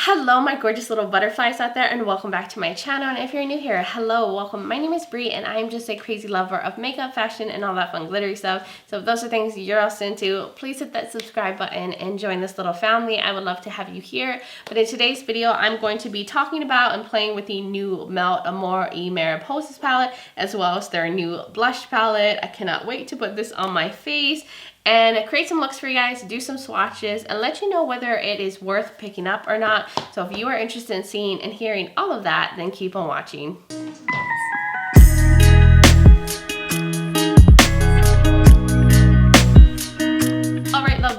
Hello my gorgeous little butterflies out there, and welcome back to my channel. And if you're new here, hello, welcome. My name is Bree and I'm just a crazy lover of makeup, fashion, and all that fun glittery stuff. So if those are things you're also into, please hit that subscribe button and join this little family. I would love to have you here. But in today's video, I'm going to be talking about and playing with the new Melt Amor Y Mariposas palette, as well as their new blush palette. I cannot wait to put this on my face and create some looks for you guys, do some swatches, and let you know whether it is worth picking up or not. So if you are interested in seeing and hearing all of that, then keep on watching.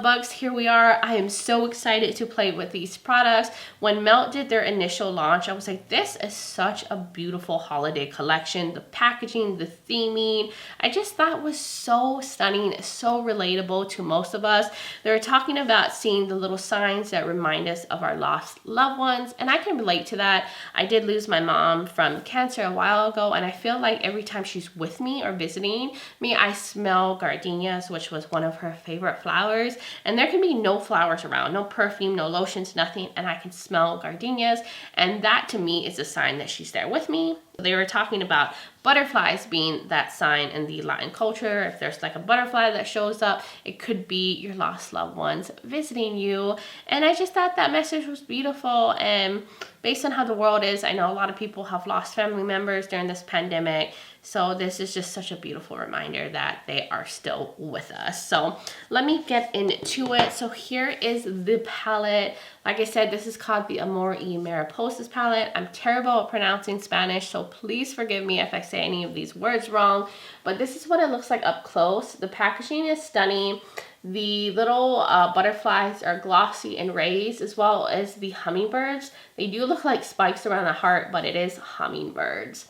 Bugs, here we are. I am so excited to play with these products. When Melt did their initial launch, I was like, this is such a beautiful holiday collection. The packaging, the theming, I just thought was so stunning, so relatable to most of us. They were talking about seeing the little signs that remind us of our lost loved ones, and I can relate to that. I did lose my mom from cancer a while ago, and I feel like every time she's with me or visiting me, I smell gardenias, which was one of her favorite flowers. And there can be no flowers around, no perfume, no lotions, nothing, and I can smell gardenias, and that to me is a sign that she's there with me. They were talking about butterflies being that sign in the Latin culture. If there's like a butterfly that shows up, it could be your lost loved ones visiting you. And I just thought that message was beautiful. And based on how the world is, I know a lot of people have lost family members during this pandemic. So this is just such a beautiful reminder that they are still with us. So let me get into it. So here is the palette. Like I said, this is called the Amor Y Mariposas palette. I'm terrible at pronouncing Spanish, so please forgive me if I say any of these words wrong. But this is what it looks like up close. The packaging is stunning. The little butterflies are glossy and raised, as well as the hummingbirds. They do look like spikes around the heart, but it is hummingbirds.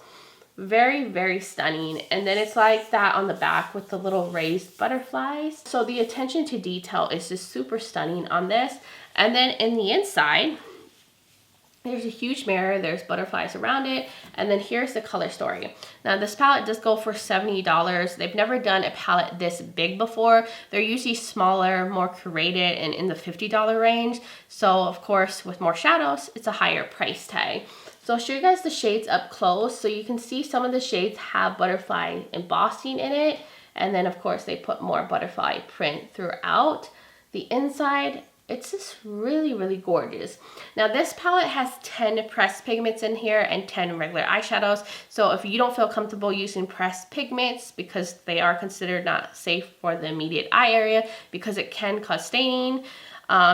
Very, very stunning. And then it's like that on the back with the little raised butterflies. So the attention to detail is just super stunning on this. And then in the inside, there's a huge mirror, there's butterflies around it, and then here's the color story. Now this palette does go for $70. They've never done a palette this big before. They're usually smaller, more curated, and in the $50 range. So of course, with more shadows, it's a higher price tag. So I'll show you guys the shades up close. So you can see some of the shades have butterfly embossing in it. And then of course they put more butterfly print throughout. The inside, it's just really, really gorgeous. Now this palette has 10 pressed pigments in here and 10 regular eyeshadows. So if you don't feel comfortable using pressed pigments because they are considered not safe for the immediate eye area because it can cause staining,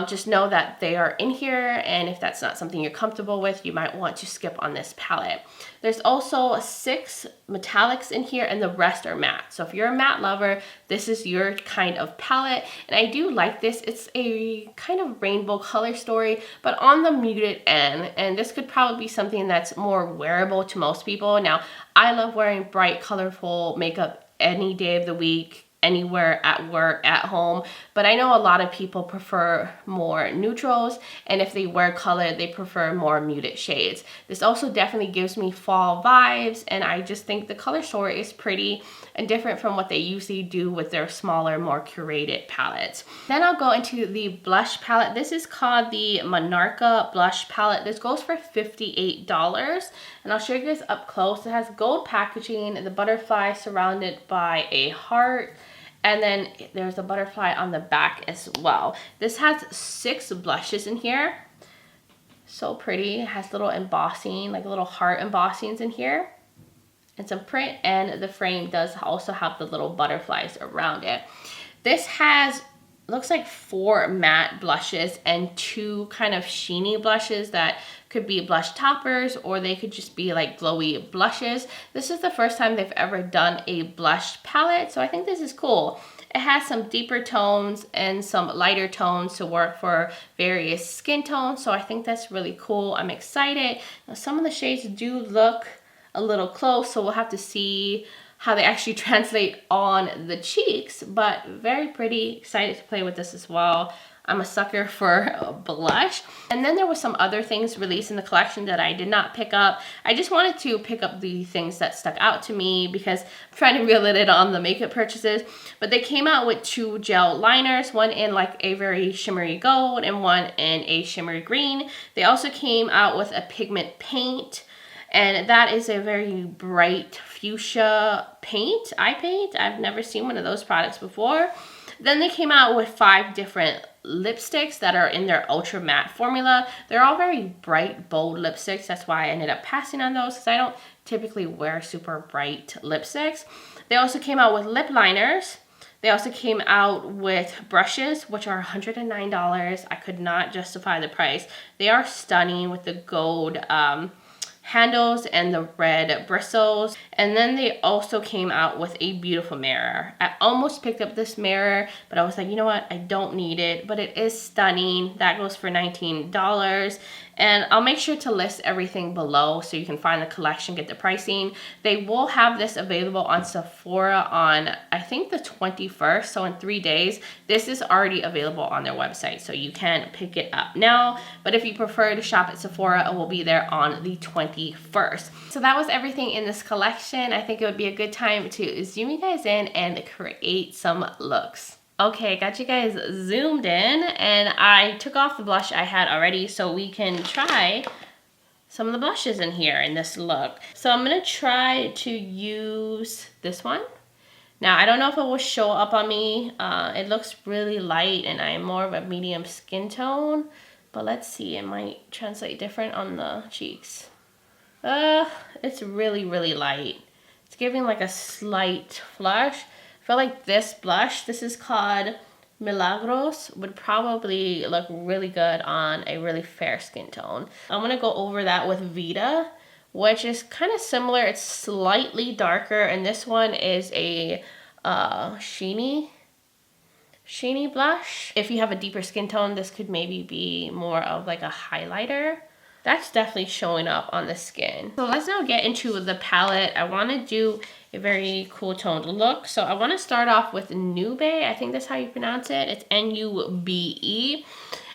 just know that they are in here, and if that's not something you're comfortable with, you might want to skip on this palette. There's also 6 metallics in here, and the rest are matte. So if you're a matte lover, this is your kind of palette, and I do like this. It's a kind of rainbow color story, but on the muted end, and this could probably be something that's more wearable to most people. Now, I love wearing bright, colorful makeup any day of the week, anywhere, at work, at home, but I know a lot of people prefer more neutrals, and if they wear color, they prefer more muted shades. This also definitely gives me fall vibes, and I just think the color story is pretty and different from what they usually do with their smaller, more curated palettes. Then I'll go into the blush palette. This is called the Monarca blush palette. This goes for $58, and I'll show you guys up close. It has gold packaging, the butterfly surrounded by a heart, and then there's a butterfly on the back as well. This has 6 blushes in here. So pretty. It has little embossing, like little heart embossings in here, and some print, and the frame does also have the little butterflies around it. This has, looks like 4 matte blushes and 2 kind of sheeny blushes that could be blush toppers, or they could just be like glowy blushes. This is the first time they've ever done a blush palette, so I think this is cool. It has some deeper tones and some lighter tones to work for various skin tones, so I think that's really cool. I'm excited. Now, some of the shades do look a little close, so we'll have to see how they actually translate on the cheeks, but very pretty. Excited to play with this as well. I'm a sucker for blush. And then there was some other things released in the collection that I did not pick up. I just wanted to pick up the things that stuck out to me because I'm trying to reel it in on the makeup purchases. But they came out with 2 gel liners, one in like a very shimmery gold and one in a shimmery green. They also came out with a pigment paint, and that is a very bright fuchsia paint, eye paint. I've never seen one of those products before. Then they came out with 5 different lipsticks that are in their ultra matte formula. They're all very bright, bold lipsticks. That's why I ended up passing on those, because I don't typically wear super bright lipsticks. They also came out with lip liners. They also came out with brushes, which are $109. I could not justify the price. They are stunning with the gold handles and the red bristles. And then they also came out with a beautiful mirror. I almost picked up this mirror, but I was like, you know what, I don't need it, but it is stunning. That goes for $19. And I'll make sure to list everything below so you can find the collection, get the pricing. They will have this available on Sephora on, I think, the 21st, so in 3 days. This is already available on their website, so you can pick it up now. But if you prefer to shop at Sephora, it will be there on the 21st. So that was everything in this collection. I think it would be a good time to zoom you guys in and create some looks. Okay, got you guys zoomed in, and I took off the blush I had already so we can try some of the blushes in here in this look. So I'm gonna try to use this one. Now, I don't know if it will show up on me. It looks really light, and I'm more of a medium skin tone, but let's see, it might translate different on the cheeks. It's really, really light. It's giving like a slight flush. I feel like this blush, this is called Milagros, would probably look really good on a really fair skin tone. I'm gonna go over that with Vita, which is kind of similar. It's slightly darker, and this one is a sheeny blush. If you have a deeper skin tone, this could maybe be more of like a highlighter. That's definitely showing up on the skin. So let's now get into the palette. I want to do a very cool toned look. So I want to start off with Nube. I think that's how you pronounce it. It's N-U-B-E.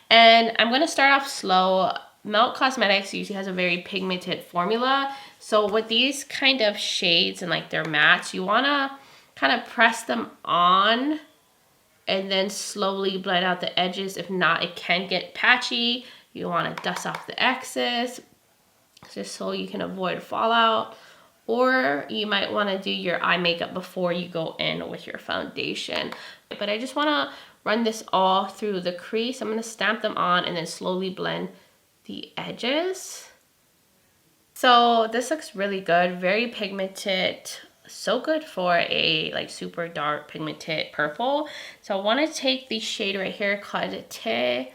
And I'm going to start off slow. Melt Cosmetics usually has a very pigmented formula. So with these kind of shades and like their mattes, you want to kind of press them on and then slowly blend out the edges. If not, it can get patchy. You want to dust off the excess just so you can avoid fallout. Or you might want to do your eye makeup before you go in with your foundation. But I just want to run this all through the crease. I'm going to stamp them on and then slowly blend the edges. So this looks really good, very pigmented. So good for a like super dark pigmented purple. So I want to take the shade right here called Te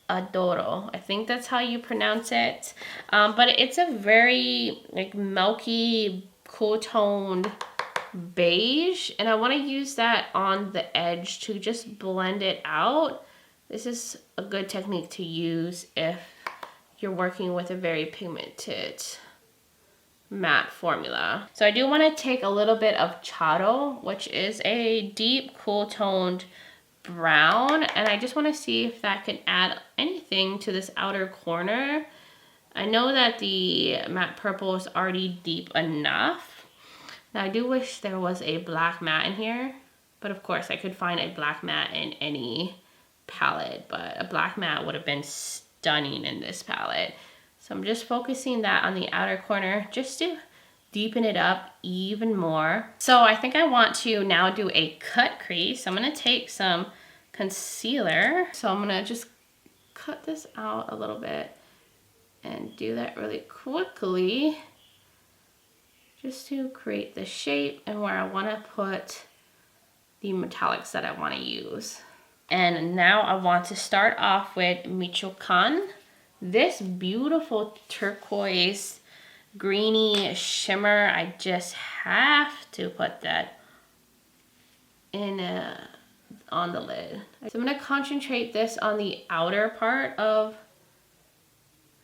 Adoro. I think that's how you pronounce it. But it's a very like milky, cool toned beige, and I want to use that on the edge to just blend it out. This is a good technique to use if you're working with a very pigmented matte formula. So I do want to take a little bit of Charo, which is a deep, cool toned brown, and I just want to see if that can add anything to this outer corner. I know that the matte purple is already deep enough. Now I do wish there was a black matte in here, but of course I could find a black matte in any palette, but a black matte would have been stunning in this palette. So I'm just focusing that on the outer corner just to deepen it up even more. So I think I want to now do a cut crease. I'm gonna take some concealer. So I'm gonna just cut this out a little bit and do that really quickly just to create the shape and where I wanna put the metallics that I wanna use. And now I want to start off with Michoacan. This beautiful turquoise greeny shimmer. I just have to put that in on the lid. So I'm going to concentrate this on the outer part of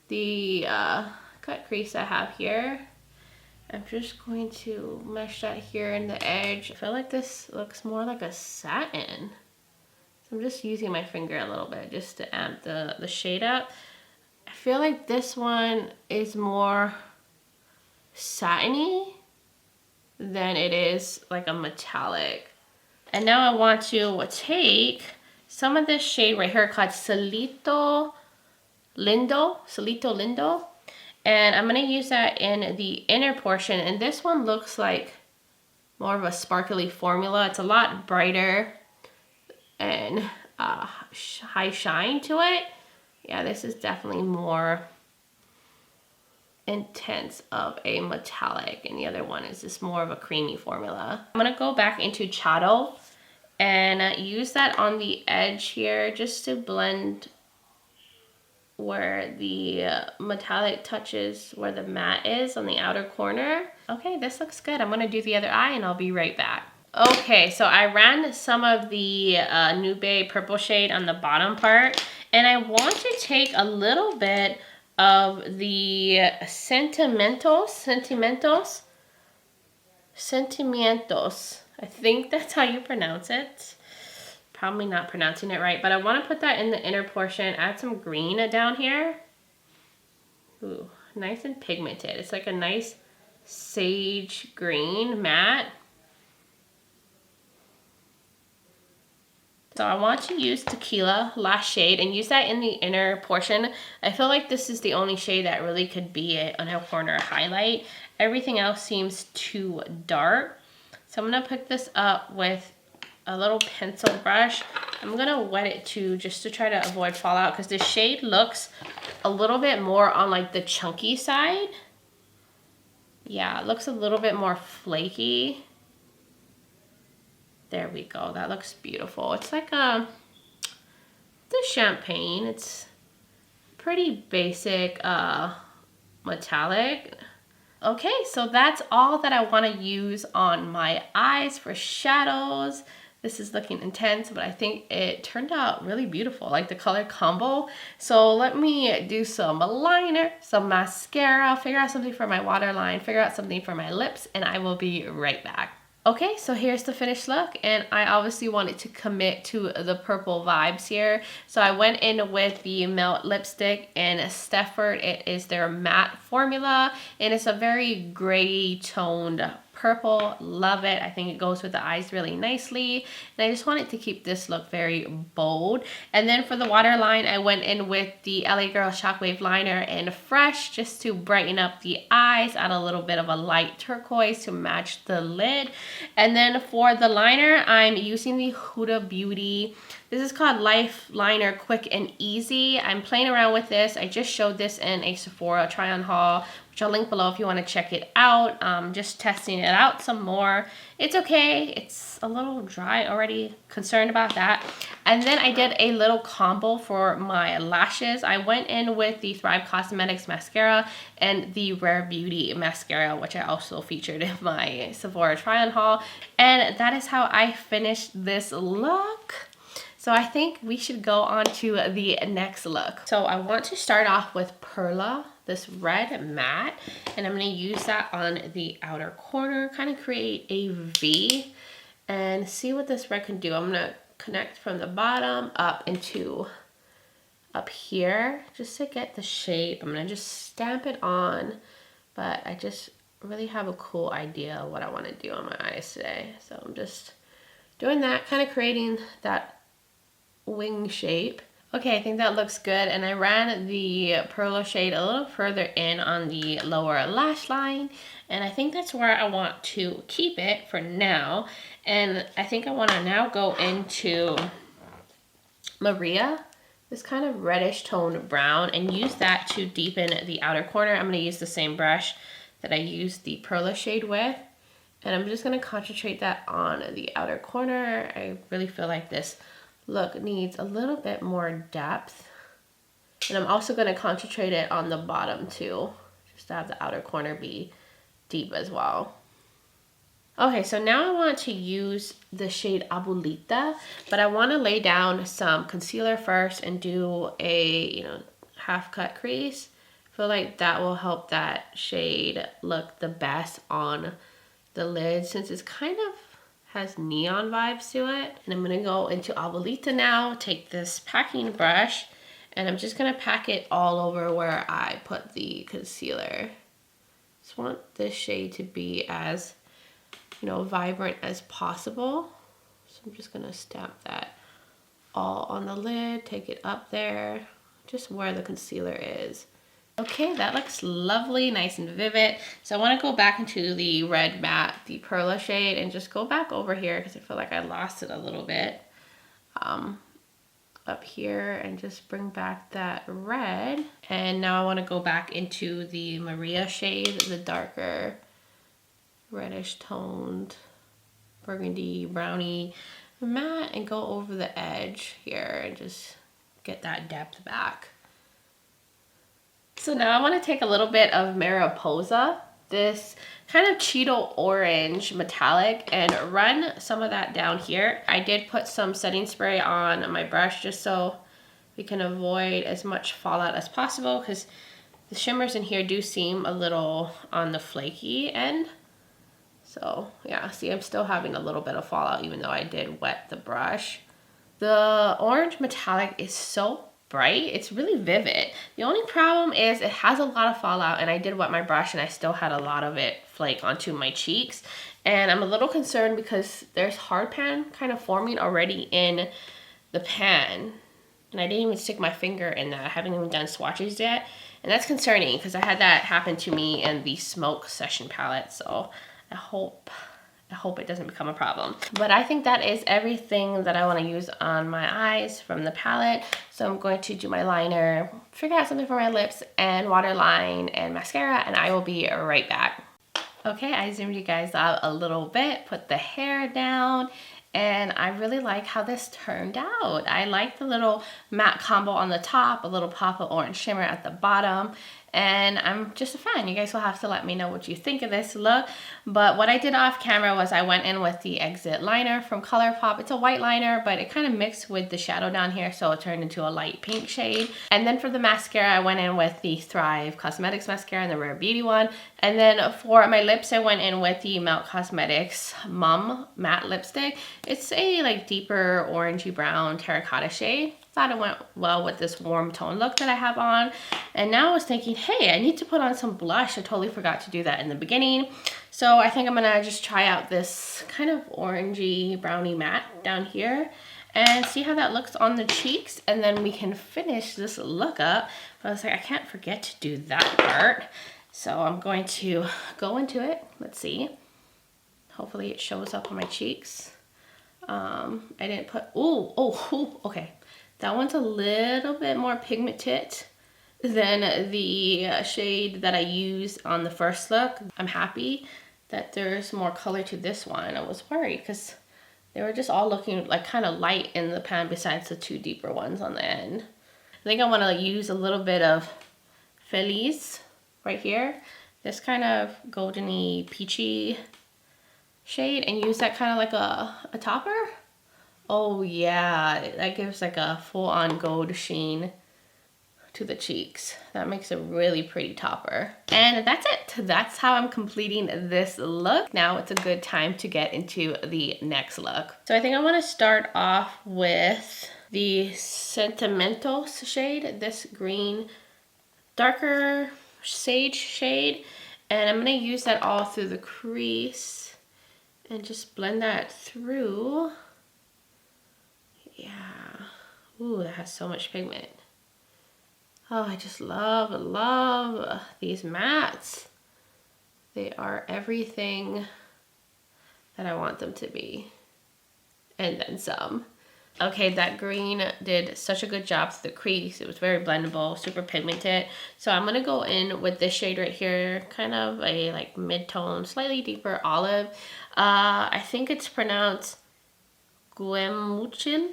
the cut crease I have here. I'm just going to mesh that here in the edge. I feel like this looks more like a satin. So I'm just using my finger a little bit just to amp the shade up. I feel like this one is more satiny than it is like a metallic. And now I want to take some of this shade right here called Solito Lindo. And I'm gonna use that in the inner portion. And this one looks like more of a sparkly formula. It's a lot brighter and high shine to it. Yeah, this is definitely more intense of a metallic, and the other one is just more of a creamy formula. I'm gonna go back into Chato and use that on the edge here just to blend where the metallic touches where the matte is on the outer corner. Okay, this looks good. I'm gonna do the other eye and I'll be right back. Okay, so I ran some of the Nube purple shade on the bottom part, and I want to take a little bit of the Sentimientos. I think that's how you pronounce it. Probably not pronouncing it right, but I want to put that in the inner portion, add some green down here. Ooh, nice and pigmented. It's like a nice sage green matte. So I want to use Tequila, last shade, and use that in the inner portion. I feel like this is the only shade that really could be an inner corner highlight. Everything else seems too dark. So I'm gonna pick this up with a little pencil brush. I'm gonna wet it too, just to try to avoid fallout, because the shade looks a little bit more on like the chunky side. Yeah, it looks a little bit more flaky. There we go, that looks beautiful. It's like the champagne. It's pretty basic metallic. Okay, so that's all that I want to use on my eyes for shadows. This is looking intense, but I think it turned out really beautiful, like the color combo. So let me do some liner, some mascara, figure out something for my waterline, figure out something for my lips, and I will be right back. Okay, so here's the finished look, and I obviously wanted to commit to the purple vibes here. So I went in with the Melt lipstick in Stepford. It is their matte formula, and it's a very gray toned purple. Love it. I think it goes with the eyes really nicely, and I just wanted to keep this look very bold. And then for the waterline, I went in with the LA Girl Shockwave liner in Fresh, just to brighten up the eyes, add a little bit of a light turquoise to match the lid. And then for the liner, I'm using the Huda Beauty. This is called Life Liner Quick and Easy. I'm playing around with this. I just showed this in a Sephora try-on haul, which I'll link below if you want to check it out. Just testing it out some more. It's okay. It's a little dry already. Concerned about that. And then I did a little combo for my lashes. I went in with the Thrive Cosmetics mascara and the Rare Beauty mascara, which I also featured in my Sephora try-on haul. And that is how I finished this look. So I think we should go on to the next look. So I want to start off with Perla, this red matte, and I'm gonna use that on the outer corner, kind of create a V, and see what this red can do. I'm gonna connect from the bottom up into up here, just to get the shape. I'm gonna just stamp it on, but I just really have a cool idea of what I wanna do on my eyes today. So I'm just doing that, kind of creating that wing shape. Okay, I think that looks good, and I ran the Perla shade a little further in on the lower lash line, and I think that's where I want to keep it for now. And I think I want to now go into Maria, this kind of reddish toned brown, and use that to deepen the outer corner. I'm going to use the same brush that I used the Perla shade with, and I'm just going to concentrate that on the outer corner. I really feel like this look needs a little bit more depth, and I'm also going to concentrate it on the bottom too, just to have the outer corner be deep as well. Okay, so now I want to use the shade Abuelita, but I want to lay down some concealer first and do a half cut crease. I feel like that will help that shade look the best on the lid, since it's kind of has neon vibes to it. And I'm gonna go into Abuelita now, take this packing brush, and I'm just gonna pack it all over where I put the concealer. Just want this shade to be as, you know, vibrant as possible. So I'm just gonna stamp that all on the lid, take it up there, just where the concealer is. Okay, that looks lovely, nice and vivid. So I want to go back into the red matte, the Perla shade, and just go back over here because I feel like I lost it a little bit. Up here, and just bring back that red. And now I want to go back into the Maria shade, the darker reddish toned burgundy brownie matte, and go over the edge here and just get that depth back. So now I want to take a little bit of Mariposa, this kind of Cheeto orange metallic, and run some of that down here. I did put some setting spray on my brush just so we can avoid as much fallout as possible, because the shimmers in here do seem a little on the flaky end. So yeah, see, I'm still having a little bit of fallout even though I did wet the brush. The orange metallic is so bright, it's really vivid. The only problem is it has a lot of fallout, and I did wet my brush and I still had a lot of it flake onto my cheeks. And I'm a little concerned because there's hard pan kind of forming already in the pan. And I didn't even stick my finger in that. I haven't even done swatches yet. And that's concerning because I had that happen to me in the Smoke Session palette. So I hope it doesn't become a problem. But I think that is everything that I want to use on my eyes from the palette. So I'm going to do my liner, figure out something for my lips, and waterline and mascara, and I will be right back. Okay, I zoomed you guys out a little bit, put the hair down, and I really like how this turned out. I like the little matte combo on the top, a little pop of orange shimmer at the bottom, and I'm just a fan. You guys will have to let me know what you think of this look. But what I did off camera was I went in with the Exit liner from ColourPop. It's a white liner, but it kind of mixed with the shadow down here, so it turned into a light pink shade. And then for the mascara, I went in with the Thrive Cosmetics mascara and the Rare Beauty one. And then for my lips, I went in with the Melt Cosmetics Mum Matte Lipstick. It's a like deeper orangey brown terracotta shade. Thought it went well with this warm tone look that I have on. And now I was thinking, hey, I need to put on some blush. I totally forgot to do that in the beginning. So I think I'm gonna just try out this kind of orangey brownie matte down here and see how that looks on the cheeks, and then we can finish this look up. But I was like, I can't forget to do that part. So I'm going to go into it. Let's see. Hopefully it shows up on my cheeks. I didn't put, okay. That one's a little bit more pigmented than the shade that I used on the first look. I'm happy that there's more color to this one. I was worried because they were just all looking like kind of light in the pan besides the two deeper ones on the end. I think I want to use a little bit of Feliz right here. This kind of goldeny peachy shade, and use that kind of like a topper. Oh yeah, that gives like a full-on gold sheen to the cheeks. That makes a really pretty topper. And that's it. That's how I'm completing this look. Now it's a good time to get into the next look. So I think I want to start off with the Sentimental shade, this green, darker sage shade. And I'm going to use that all through the crease and just blend that through. Yeah. Ooh, that has so much pigment. Oh, I just love these mattes. They are everything that I want them to be. And then some. Okay, that green did such a good job through the crease. It was very blendable, super pigmented. So I'm gonna go in with this shade right here, kind of a like mid-tone, slightly deeper olive. I think it's pronounced Guemuchin.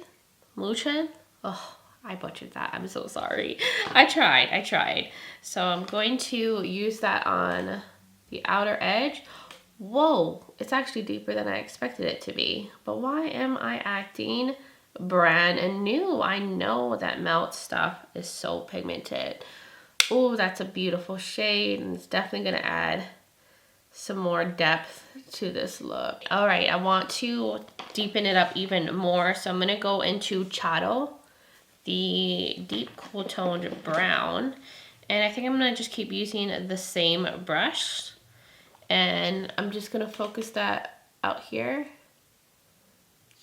Oh, I butchered that. I'm so sorry. I tried. So I'm going to use that on the outer edge. Whoa, it's actually deeper than I expected it to be. But why am I acting brand new? I know that Melt stuff is so pigmented. Oh, that's a beautiful shade, and it's definitely gonna add some more depth to this look. All right, I want to deepen it up even more. So I'm gonna go into Chato, the deep cool toned brown. And I think I'm gonna just keep using the same brush. And I'm just gonna focus that out here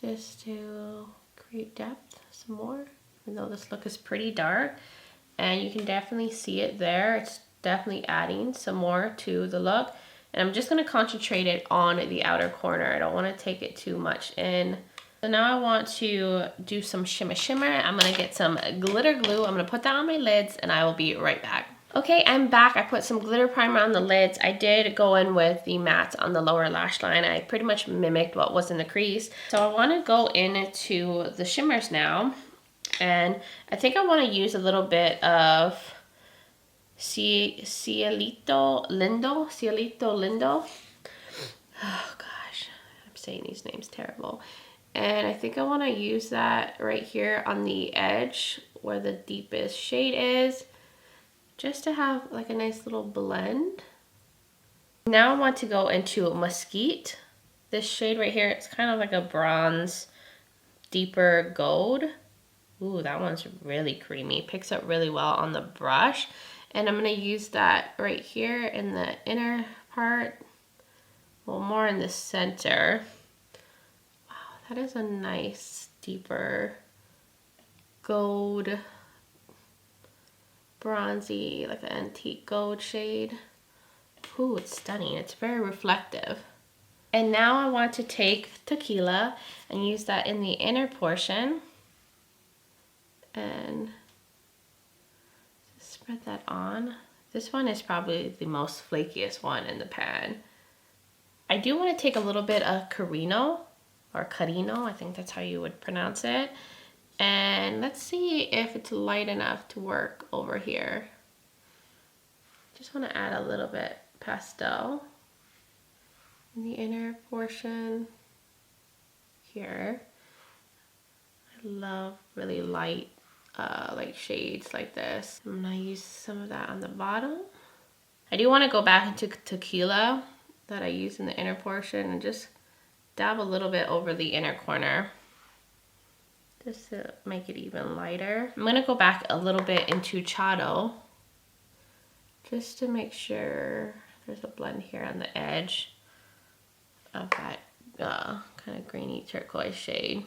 just to create depth some more, even though this look is pretty dark. And you can definitely see it there. It's definitely adding some more to the look. And I'm just gonna concentrate it on the outer corner. I don't wanna take it too much in. So now I want to do some shimmer. I'm gonna get some glitter glue. I'm gonna put that on my lids and I will be right back. Okay, I'm back. I put some glitter primer on the lids. I did go in with the matte on the lower lash line. I pretty much mimicked what was in the crease. So I wanna go into the shimmers now. And I think I wanna use a little bit of Cielito Lindo. Oh gosh, I'm saying these names terrible. And I think I want to use that right here on the edge where the deepest shade is, just to have like a nice little blend. Now I want to go into Mesquite. This shade right here, it's kind of like a bronze, deeper gold. Ooh, that one's really creamy. Picks up really well on the brush. And I'm going to use that right here in the inner part, well, more in the center. Wow, that is a nice, deeper gold, bronzy, like an antique gold shade. Ooh, it's stunning. It's very reflective. And now I want to take tequila and use that in the inner portion. And spread that on. This one is probably the most flakiest one in the pan. I do want to take a little bit of Carino, or Carino, I think that's how you would pronounce it. And let's see if it's light enough to work over here. Just want to add a little bit pastel in the inner portion here. I love really light like shades like this. I'm gonna use some of that on the bottom. I do want to go back into tequila that I use in the inner portion and just dab a little bit over the inner corner just to make it even lighter. I'm gonna go back a little bit into Chato just to make sure there's a blend here on the edge of that kind of grainy turquoise shade.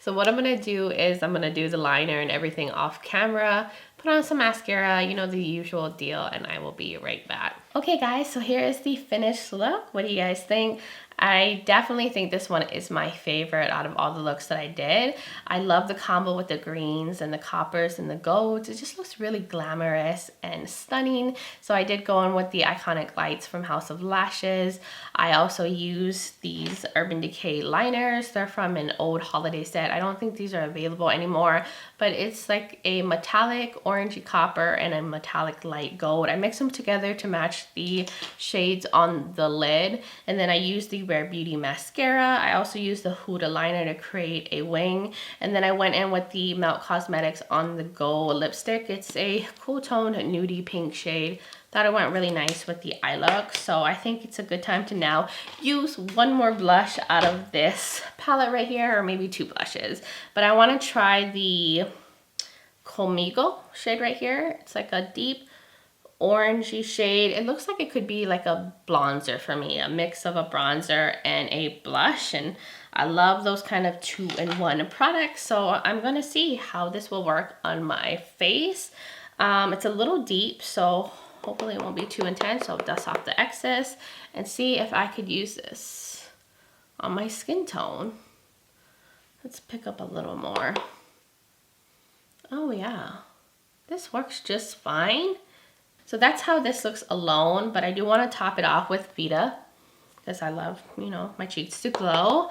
So what I'm gonna do is I'm gonna do the liner and everything off camera, put on some mascara, you know, the usual deal, and I will be right back. Okay guys, so here is the finished look. What do you guys think? I definitely think this one is my favorite out of all the looks that I did. I love the combo with the greens and the coppers and the golds. It just looks really glamorous and stunning. So I did go in with the iconic lights from House of Lashes. I also used these Urban Decay liners. They're from an old holiday set. I don't think these are available anymore, but it's like a metallic orangey copper and a metallic light gold. I mixed them together to match the shades on the lid, and then I used the Rare Beauty mascara. I also used the Huda liner to create a wing, and then I went in with the Melt Cosmetics On The Go lipstick. It's a cool toned nudie pink shade. Thought it went really nice with the eye look, so I think it's a good time to now use one more blush out of this palette right here, or maybe two blushes. But I want to try the Conmigo shade right here. It's like a deep orangey shade. It looks like it could be like a bronzer for me, a mix of a bronzer and a blush, and I love those kind of 2-in-1 products, so I'm gonna see how this will work on my face. It's a little deep, so hopefully it won't be too intense. I'll dust off the excess and see if I could use this on my skin tone. Let's pick up a little more. Oh yeah, this works just fine. So that's how this looks alone, but I do want to top it off with Vita because I love, you know, my cheeks to glow.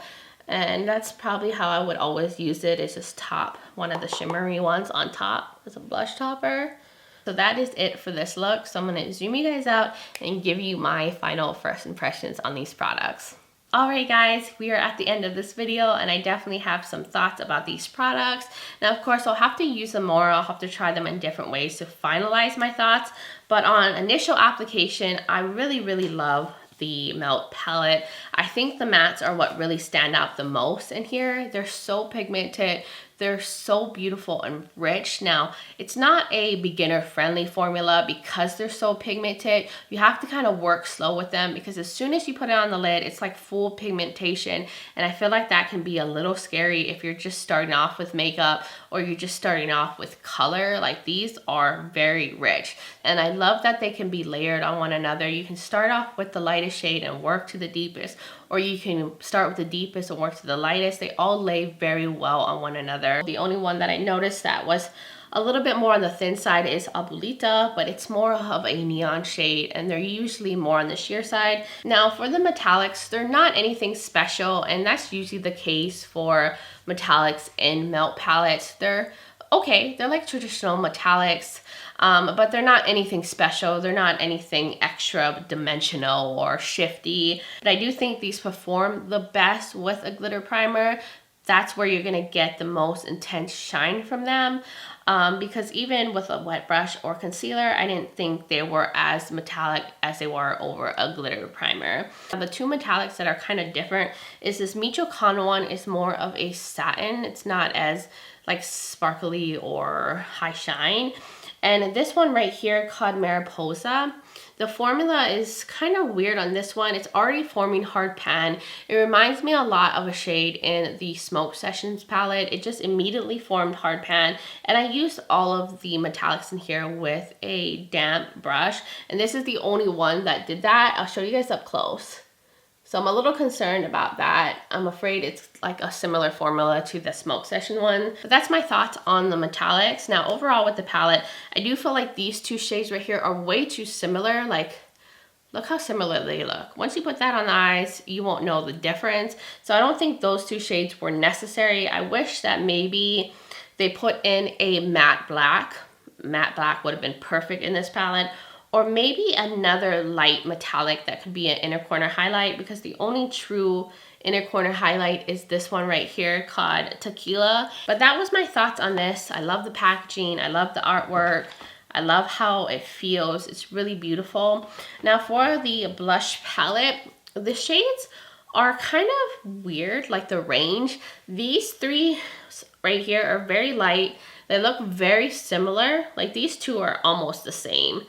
And that's probably how I would always use it, is just top one of the shimmery ones on top as a blush topper. So that is it for this look. So I'm going to zoom you guys out and give you my final first impressions on these products. Alright guys, we are at the end of this video and I definitely have some thoughts about these products. Now of course I'll have to use them more, I'll have to try them in different ways to finalize my thoughts, but on initial application I really love the Melt palette. I think the mattes are what really stand out the most in here. They're so pigmented, they're so beautiful and rich. Now, it's not a beginner friendly formula because they're so pigmented. You have to kind of work slow with them because as soon as you put it on the lid, it's like full pigmentation. And I feel like that can be a little scary if you're just starting off with makeup or you're just starting off with color. Like these are very rich. And I love that they can be layered on one another. You can start off with the lightest shade and work to the deepest, or you can start with the deepest and work to the lightest. They all lay very well on one another. The only one that I noticed that was a little bit more on the thin side is Abuelita, but it's more of a neon shade and they're usually more on the sheer side. Now for the metallics, they're not anything special, and that's usually the case for metallics in Melt palettes. They're okay, they're like traditional metallics, but they're not anything special. They're not anything extra dimensional or shifty. But I do think these perform the best with a glitter primer. That's where you're gonna get the most intense shine from them. Because even with a wet brush or concealer, I didn't think they were as metallic as they were over a glitter primer. The two metallics that are kind of different is this Michoacán one is more of a satin. It's not as like sparkly or high shine. And this one right here called Mariposa, the formula is kind of weird on this one. It's already forming hard pan. It reminds me a lot of a shade in the Smoke Sessions palette. It just immediately formed hard pan. And I used all of the metallics in here with a damp brush. And this is the only one that did that. I'll show you guys up close. So I'm a little concerned about that. I'm afraid it's like a similar formula to the Smoke Session one. But that's my thoughts on the metallics. Now overall with the palette, I do feel like these two shades right here are way too similar. Like, look how similar they look. Once you put that on the eyes, you won't know the difference. So I don't think those two shades were necessary. I wish that maybe they put in a matte black. Matte black would have been perfect in this palette. Or maybe another light metallic that could be an inner corner highlight, because the only true inner corner highlight is this one right here called Tequila. But that was my thoughts on this. I love the packaging. I love the artwork. I love how it feels. It's really beautiful. Now for the blush palette, the shades are kind of weird, like the range. These three right here are very light. They look very similar. Like these two are almost the same.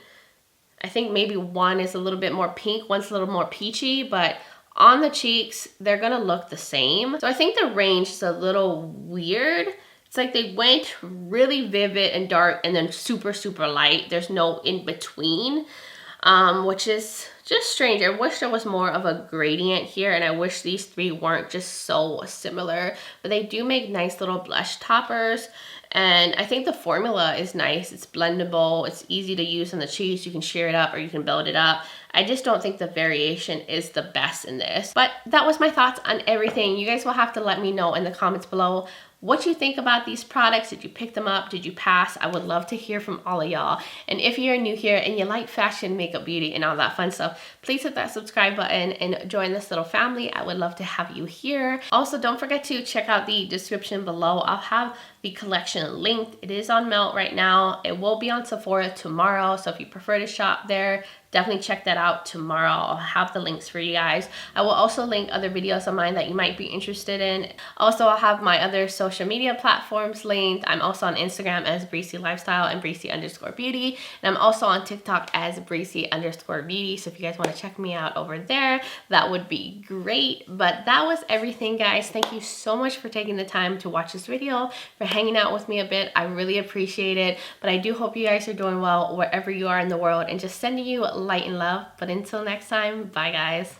I think maybe one is a little bit more pink, one's a little more peachy, but on the cheeks, they're gonna look the same. So I think the range is a little weird. It's like they went really vivid and dark and then super light. There's no in between, which is just strange. I wish there was more of a gradient here, and I wish these three weren't just so similar, but they do make nice little blush toppers. And I think the formula is nice. It's blendable. It's easy to use on the cheeks. You can sheer it up or you can build it up. I just don't think the variation is the best in this. But that was my thoughts on everything. You guys will have to let me know in the comments below what you think about these products. Did you pick them up? Did you pass? I would love to hear from all of y'all. And if you're new here and you like fashion, makeup, beauty, and all that fun stuff, please hit that subscribe button and join this little family. I would love to have you here. Also, don't forget to check out the description below. I'll have the collection linked. It is on Melt right now. It will be on Sephora tomorrow. So if you prefer to shop there, definitely check that out tomorrow. I'll have the links for you guys. I will also link other videos of mine that you might be interested in. Also, I'll have my other social media platforms linked. I'm also on Instagram as Breezy Lifestyle and Breezy_Beauty. And I'm also on TikTok as Breezy_Beauty. So if you guys want to check me out over there, that would be great. But that was everything, guys. Thank you so much for taking the time to watch this video, for hanging out with me a bit. I really appreciate it. But I do hope you guys are doing well wherever you are in the world, and just sending you light and love. But until next time, bye guys.